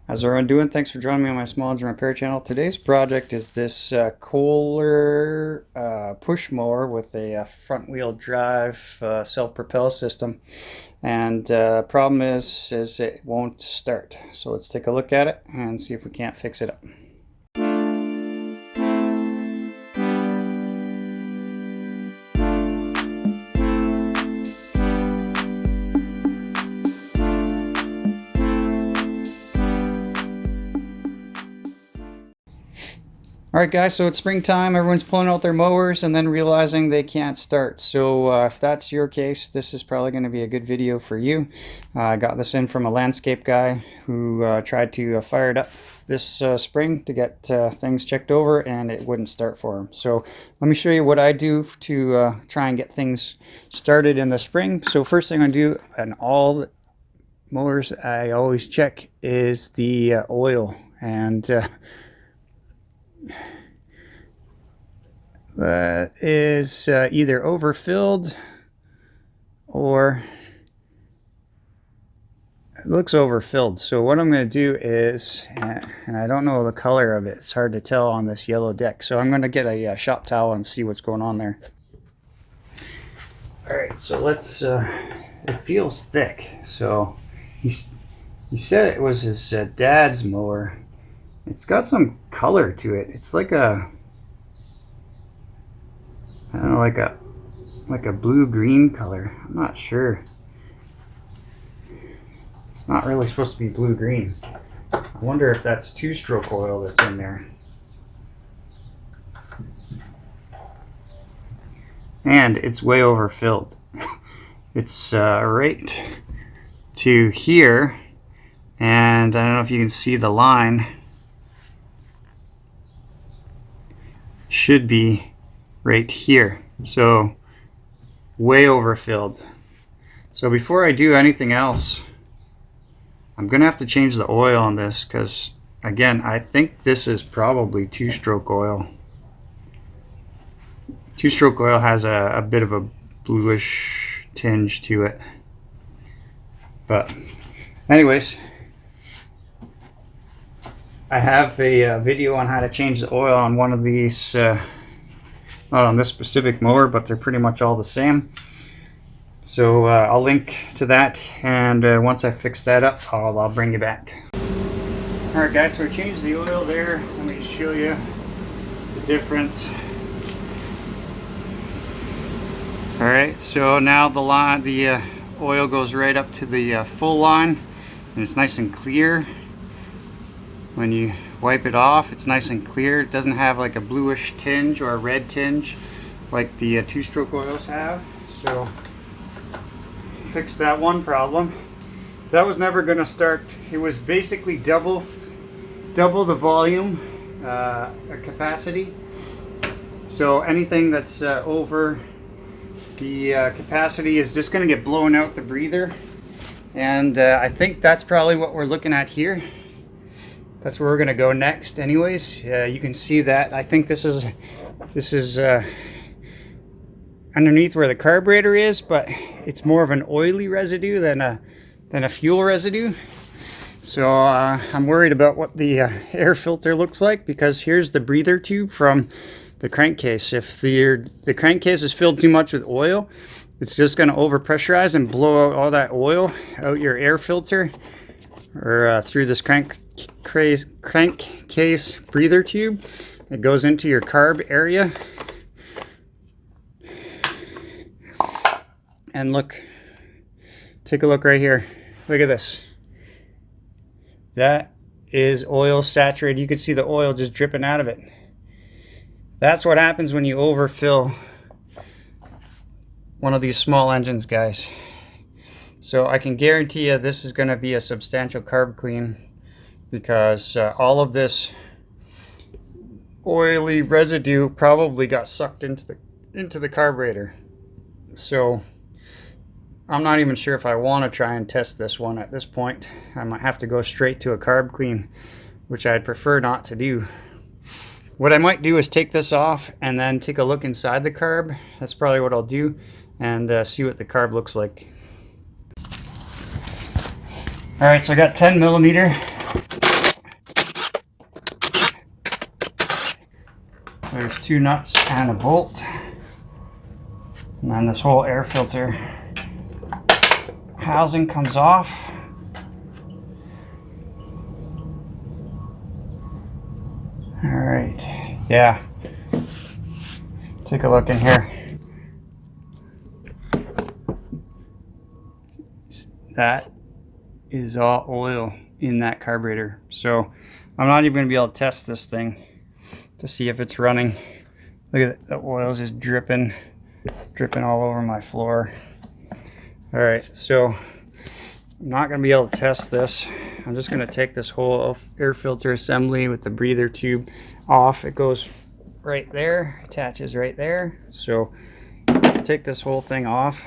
How's everyone doing? Thanks for joining me on my small engine repair channel. Today's project is this Kohler push mower with a front wheel drive self-propel system. And problem is it won't start. So let's take a look at it and see if we can't fix it up. Alright guys, so it's springtime, everyone's pulling out their mowers and then realizing they can't start. So if that's your case, this is probably going to be a good video for you. I got this in from a landscape guy who tried to fire it up this spring to get things checked over, and it wouldn't start for him. So let me show you what I do to try and get things started in the spring. So first thing I do on all mowers I always check is the oil, and that is either overfilled or it looks overfilled. So what I'm going to do is, and I don't know the color of it, it's hard to tell on this yellow deck, so I'm going to get a shop towel and see what's going on there. Alright, so let's, it feels thick. So he said it was his dad's mower. It's got some color to it. It's like a, I don't know, like a blue-green color. I'm not sure. It's not really supposed to be blue-green. I wonder if that's two-stroke oil that's in there. And it's way overfilled. It's right to here, and I don't know if you can see the line. Should be right here, so way overfilled. So before I do anything else, I'm gonna have to change the oil on this, because again, I think this is probably two-stroke oil. Two-stroke oil has a bit of a bluish tinge to it, but anyways, I have a video on how to change the oil on one of these, not on this specific mower, but they're pretty much all the same. So I'll link to that, and once I fix that up, I'll bring you back. Alright guys, so I changed the oil there. Let me show you the difference. Alright, so now the oil goes right up to the full line, and it's nice and clear. When you wipe it off, it's nice and clear. It doesn't have like a bluish tinge or a red tinge like the two-stroke oils have. So fix that one problem. That was never going to start. It was basically double the volume capacity. So anything that's over the capacity is just going to get blown out the breather. And I think that's probably what we're looking at here. That's where we're going to go next anyways. You can see that. I think this is underneath where the carburetor is, but it's more of an oily residue than a fuel residue. So I'm worried about what the air filter looks like, because here's the breather tube from the crankcase. If the crankcase is filled too much with oil, it's just going to overpressurize and blow out all that oil out your air filter, or through this crankcase breather tube. It goes into your carb area. And look, take a look right here. Look at this. That is oil saturated. You can see the oil just dripping out of it. That's what happens when you overfill one of these small engines, guys. So I can guarantee you this is going to be a substantial carb clean, because all of this oily residue probably got sucked into the carburetor. So I'm not even sure if I want to try and test this one at this point. I might have to go straight to a carb clean, which I'd prefer not to do. What I might do is take this off and then take a look inside the carb. That's probably what I'll do, and see what the carb looks like. Alright, so I got 10 millimeter There's 2 nuts and a bolt. And then this whole air filter housing comes off. All right, yeah. Take a look in here. That is all oil in that carburetor. So I'm not even gonna be able to test this thing to see if it's running. Look at it, the oil is just dripping all over my floor. All right, so I'm not gonna be able to test this. I'm just gonna take this whole air filter assembly with the breather tube off. It goes right there, attaches right there. So take this whole thing off,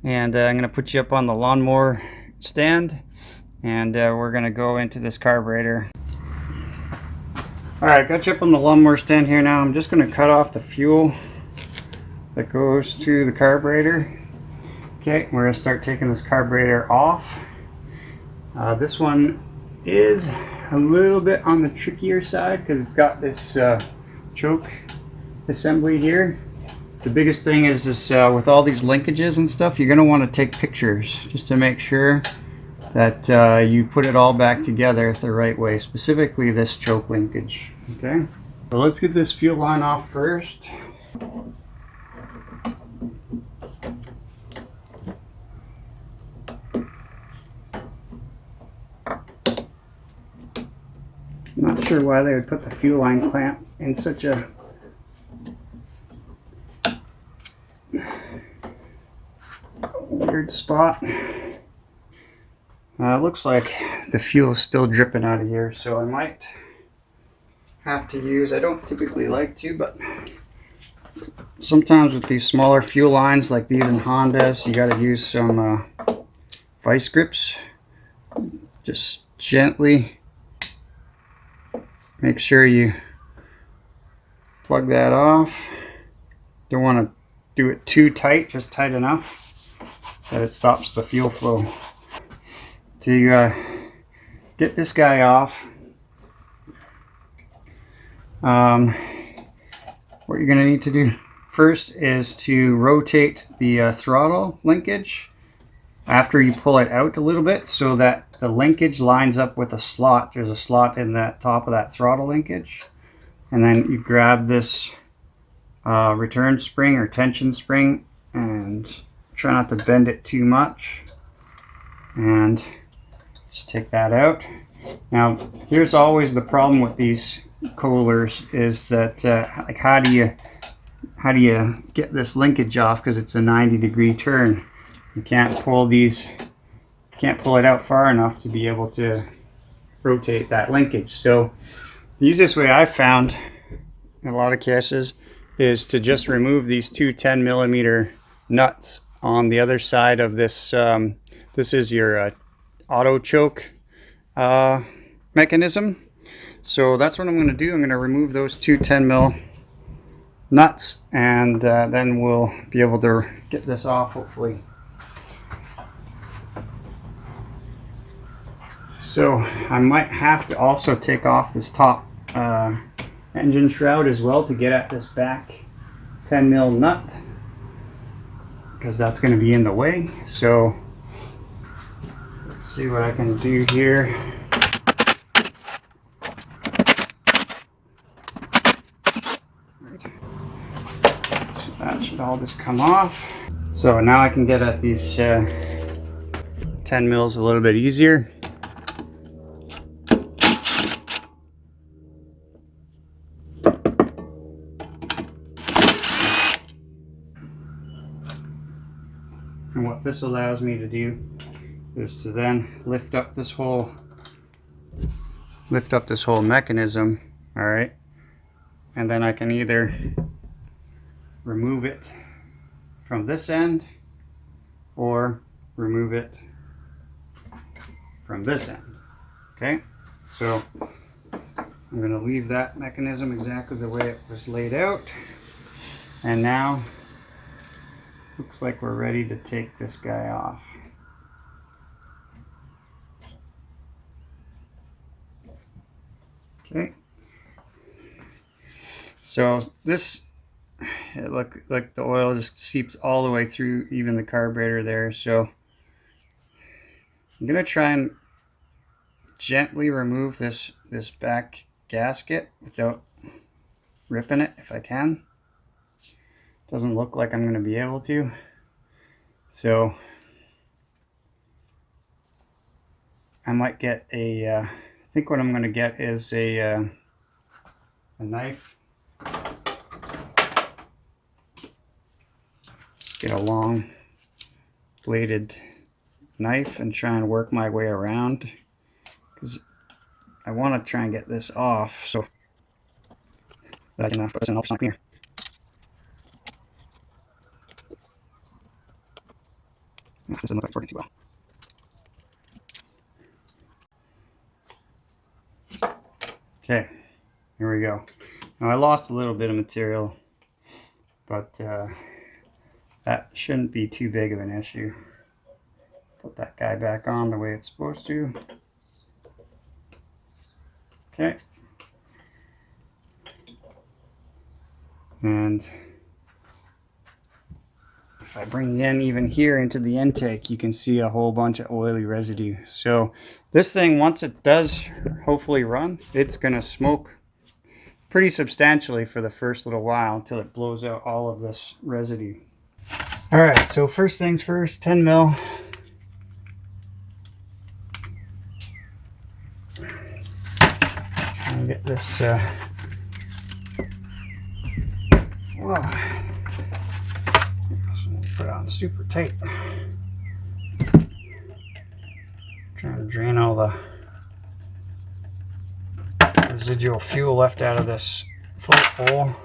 and I'm gonna put you up on the lawnmower stand, and we're gonna go into this carburetor. All right, got you up on the lawnmower stand here now. I'm just gonna cut off the fuel that goes to the carburetor. Okay, we're gonna start taking this carburetor off. This one is a little bit on the trickier side because it's got this choke assembly here. The biggest thing is this, with all these linkages and stuff, you're gonna want to take pictures just to make sure that you put it all back together the right way, specifically this choke linkage. Okay, so let's get this fuel line off first. Not sure why they would put the fuel line clamp in such a weird spot. Looks like the fuel is still dripping out of here, so I might have to use, I don't typically like to, but sometimes with these smaller fuel lines like these in Hondas, you got to use some vice grips. Just gently make sure you plug that off. Don't want to do it too tight, just tight enough that it stops the fuel flow. To get this guy off, what you're going to need to do first is to rotate the throttle linkage after you pull it out a little bit so that the linkage lines up with a slot. There's a slot in that top of that throttle linkage, and then you grab this return spring or tension spring and try not to bend it too much, and just take that out. Now here's always the problem with these coolers is that like how do you get this linkage off, because it's a 90-degree turn. You can't pull it out far enough to be able to rotate that linkage. So the easiest way I've found in a lot of cases is to just remove these 2 10mm nuts on the other side of this. This is your auto choke mechanism. So that's what I'm going to do. I'm going to remove those 2 10mm nuts, and then we'll be able to get this off, hopefully. So I might have to also take off this top engine shroud as well to get at this back 10mm nut, because that's going to be in the way. So let's see what I can do here. So that should all just come off. So now I can get at these 10mm a little bit easier. And what this allows me to do is to then lift up this whole mechanism, all right? And then I can either remove it from this end or remove it from this end, okay? So I'm gonna leave that mechanism exactly the way it was laid out. And now looks like we're ready to take this guy off. Okay. So this, it look like the oil just seeps all the way through even the carburetor there. So I'm gonna try and gently remove this back gasket without ripping it if I can. Doesn't look like I'm gonna be able to. So I might get a, I think what I'm gonna get is a knife. Get a long bladed knife and try and work my way around, because I want to try and get this off so that I can put this in something here. This doesn't look like it's working too well. Okay, here we go. Now I lost a little bit of material, but that shouldn't be too big of an issue. Put that guy back on the way it's supposed to. Okay. And if I bring in even here into the intake, you can see a whole bunch of oily residue. So this thing, once it does hopefully run, it's gonna smoke pretty substantially for the first little while until it blows out all of this residue. All right, so first things first, 10 mil. Try and get this, whoa. Put it on super tight. Trying to drain all the residual fuel left out of this float bowl.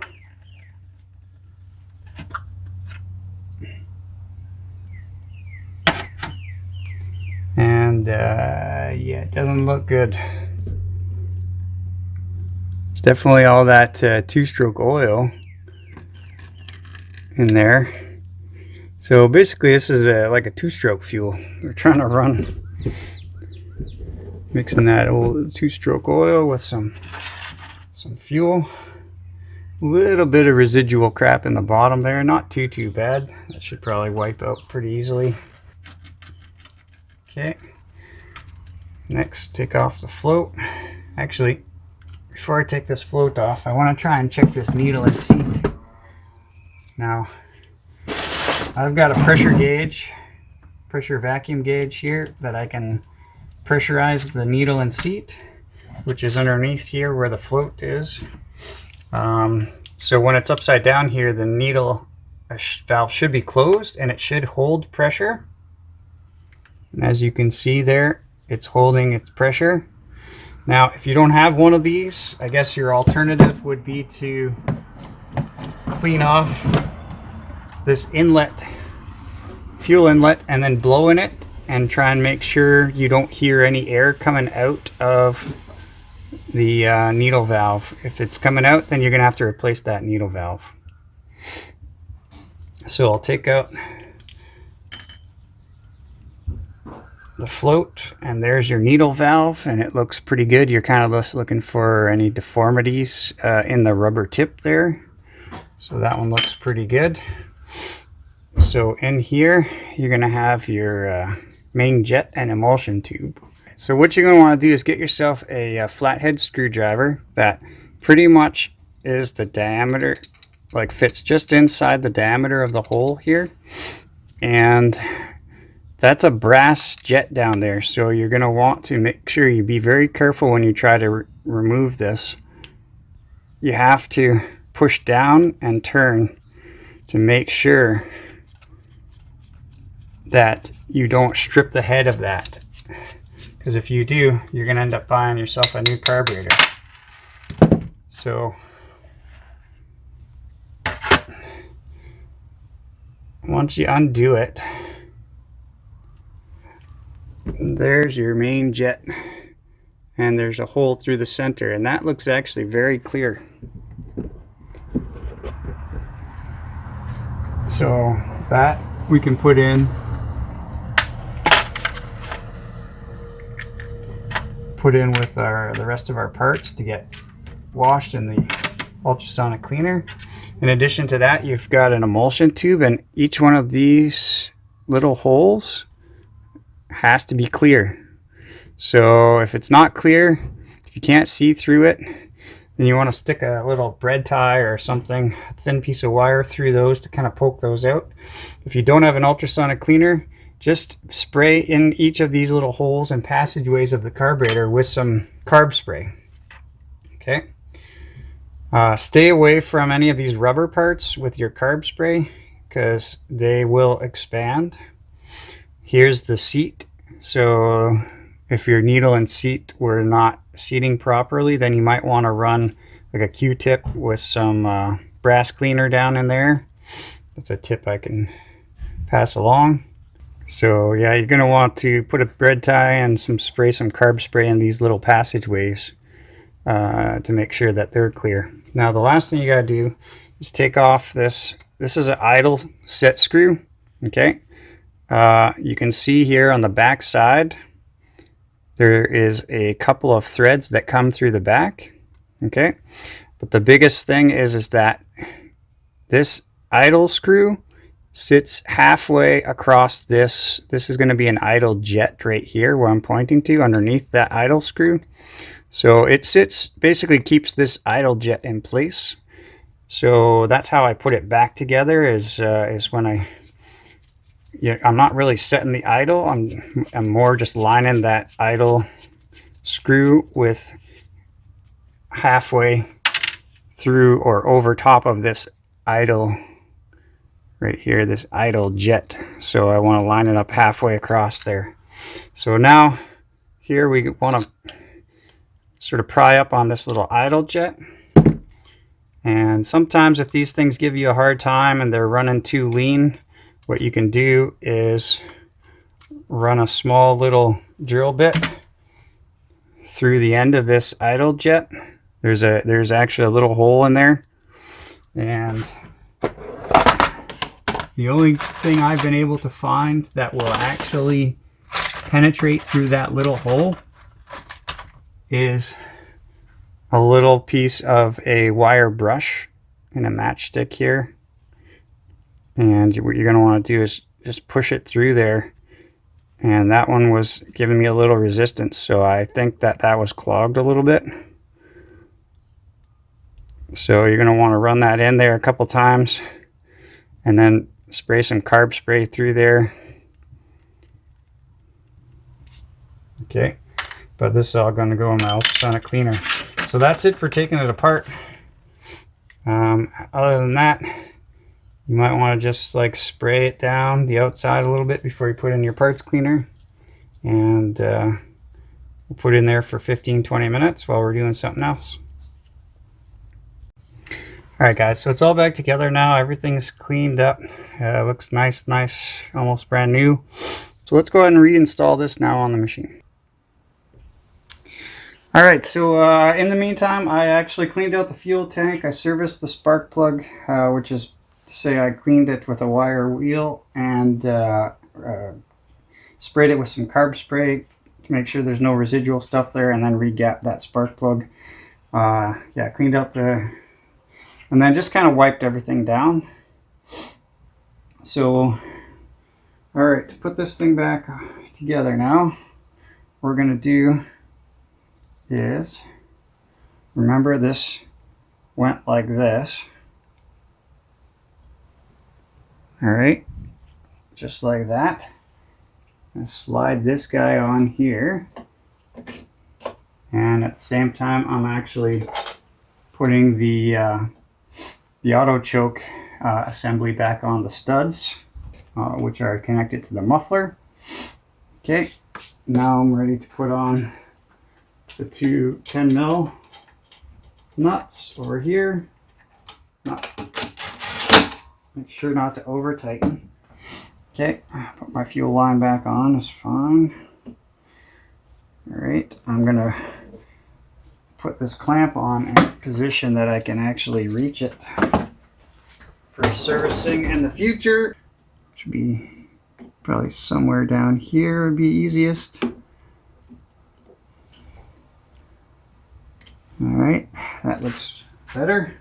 And yeah, it doesn't look good. It's definitely all that two-stroke oil in there. So basically this is like a two-stroke fuel. We're trying to run, mixing that old two-stroke oil with some fuel. A little bit of residual crap in the bottom there, not too bad. That should probably wipe out pretty easily. Okay, next take off the float. Actually, before I take this float off, I want to try and check this needle and seat. Now, I've got a pressure gauge, pressure vacuum gauge here that I can pressurize the needle and seat, which is underneath here where the float is. So when it's upside down here, the needle valve should be closed and it should hold pressure. And as you can see there, it's holding its pressure. Now, if you don't have one of these, I guess your alternative would be to clean off this inlet, fuel inlet, and then blow in it and try and make sure you don't hear any air coming out of the needle valve. If it's coming out, then you're gonna have to replace that needle valve. So I'll take out the float, and there's your needle valve, and it looks pretty good. You're kind of just looking for any deformities in the rubber tip there. So that one looks pretty good. So in here, you're gonna have your main jet and emulsion tube. So what you're gonna wanna do is get yourself a flathead screwdriver that pretty much is the diameter, like fits just inside the diameter of the hole here. And that's a brass jet down there, so you're going to want to make sure you be very careful when you try to remove this. You have to push down and turn to make sure that you don't strip the head of that, because if you do, you're going to end up buying yourself a new carburetor. So once you undo it, there's your main jet, and there's a hole through the center, and that looks actually very clear. So that we can put in with the rest of our parts to get washed in the ultrasonic cleaner. In addition to that, you've got an emulsion tube, and each one of these little holes has to be clear. So if it's not clear, if you can't see through it, then you want to stick a little bread tie or something, a thin piece of wire through those to kind of poke those out. If you don't have an ultrasonic cleaner, just spray in each of these little holes and passageways of the carburetor with some carb spray. Okay. Stay away from any of these rubber parts with your carb spray because they will expand. Here's the seat. So if your needle and seat were not seating properly, then you might want to run like a Q-tip with some brass cleaner down in there. That's a tip I can pass along. So yeah, you're going to want to put a bread tie and some carb spray in these little passageways to make sure that they're clear. Now the last thing you got to do is take off this. This is an idle set screw. Okay. You can see here on the back side there is a couple of threads that come through the back. Okay. But the biggest thing is that this idle screw sits halfway across this. This is going to be an idle jet right here where I'm pointing to underneath that idle screw. So it sits, basically keeps this idle jet in place. So that's how I put it back together is when I'm not really setting the idle. I'm more just lining that idle screw with halfway through or over top of this idle right here, this idle jet. So I want to line it up halfway across there. So now here we want to sort of pry up on this little idle jet. And sometimes if these things give you a hard time and they're running too lean, what you can do is run a small little drill bit through the end of this idle jet. There's actually a little hole in there, and the only thing I've been able to find that will actually penetrate through that little hole is a little piece of a wire brush and a matchstick here. And what you're going to want to do is just push it through there. And that one was giving me a little resistance, so I think that was clogged a little bit. So you're going to want to run that in there a couple times and then spray some carb spray through there. Okay, but this is all going to go in my ultrasonic cleaner. So that's it for taking it apart. Other than that, you might want to just like spray it down the outside a little bit before you put in your parts cleaner. And we'll put it in there for 15-20 minutes while we're doing something else. Alright guys, so it's all back together now. Everything's cleaned up. Looks nice, almost brand new. So let's go ahead and reinstall this now on the machine. Alright, so in the meantime, I actually cleaned out the fuel tank. I serviced the spark plug, which is to say I cleaned it with a wire wheel and sprayed it with some carb spray to make sure there's no residual stuff there, and then re-gapped that spark plug. Yeah, cleaned out and then just kind of wiped everything down. So, alright, to put this thing back together now, what we're going to do is, remember this went like this. Alright, just like that. And slide this guy on here. And at the same time, I'm actually putting the auto choke assembly back on the studs, which are connected to the muffler. Okay, now I'm ready to put on the two 10mm nuts over here. Make sure not to over tighten. Okay, put my fuel line back on, is fine. Alright, I'm gonna put this clamp on in a position that I can actually reach it for servicing in the future. Should be probably somewhere down here would be easiest. Alright, that looks better.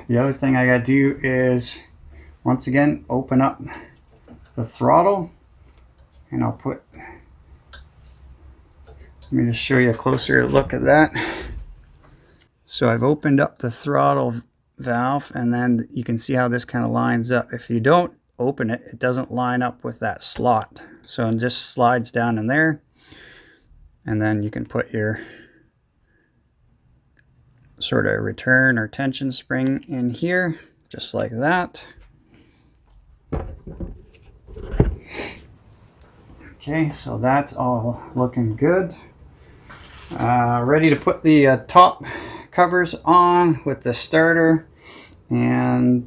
The other thing I gotta do is, once again, open up the throttle, and I'll put, let me just show you a closer look at that. So I've opened up the throttle valve, and then you can see how this kind of lines up. If you don't open it, it doesn't line up with that slot. So it just slides down in there, and then you can put your sort of return or tension spring in here, just like that. Okay, so that's all looking good. Ready to put the top covers on with the starter, and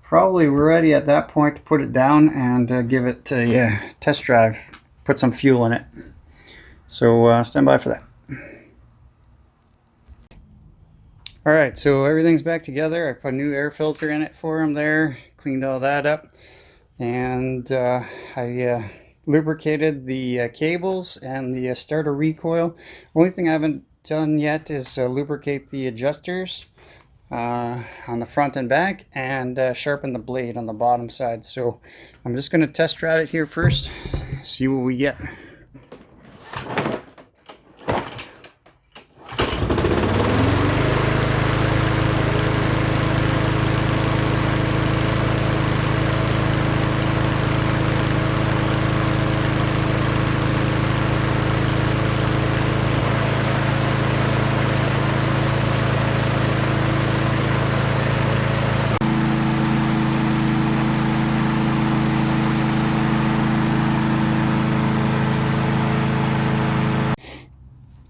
probably we're ready at that point to put it down and give it a test drive, put some fuel in it. So stand by for that. Alright, so everything's back together. I put a new air filter in it for him there, cleaned all that up, and I lubricated the cables and the starter recoil. Only thing I haven't done yet is lubricate the adjusters on the front and back, and sharpen the blade on the bottom side. So I'm just going to test drive it here first, see what we get.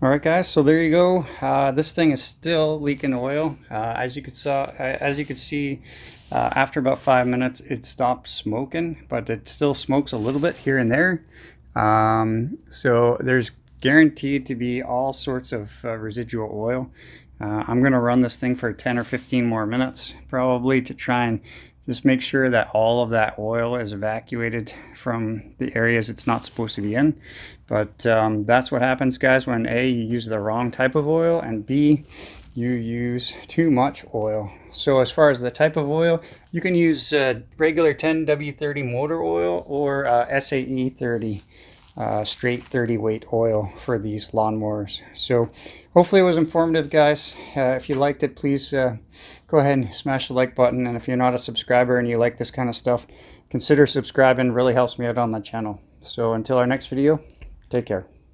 Alright guys, so there you go. This thing is still leaking oil. As you could see, after about 5 minutes it stopped smoking, but it still smokes a little bit here and there. So there's guaranteed to be all sorts of residual oil. I'm going to run this thing for 10 or 15 more minutes probably to try and just make sure that all of that oil is evacuated from the areas it's not supposed to be in. But that's what happens, guys, when A, you use the wrong type of oil, and B, you use too much oil. So as far as the type of oil, you can use regular 10W30 motor oil or SAE 30 straight 30 weight oil for these lawnmowers. So hopefully it was informative, guys. If you liked it, please go ahead and smash the like button, and if you're not a subscriber and you like this kind of stuff, consider subscribing. It really helps me out on the channel. So until our next video, take care.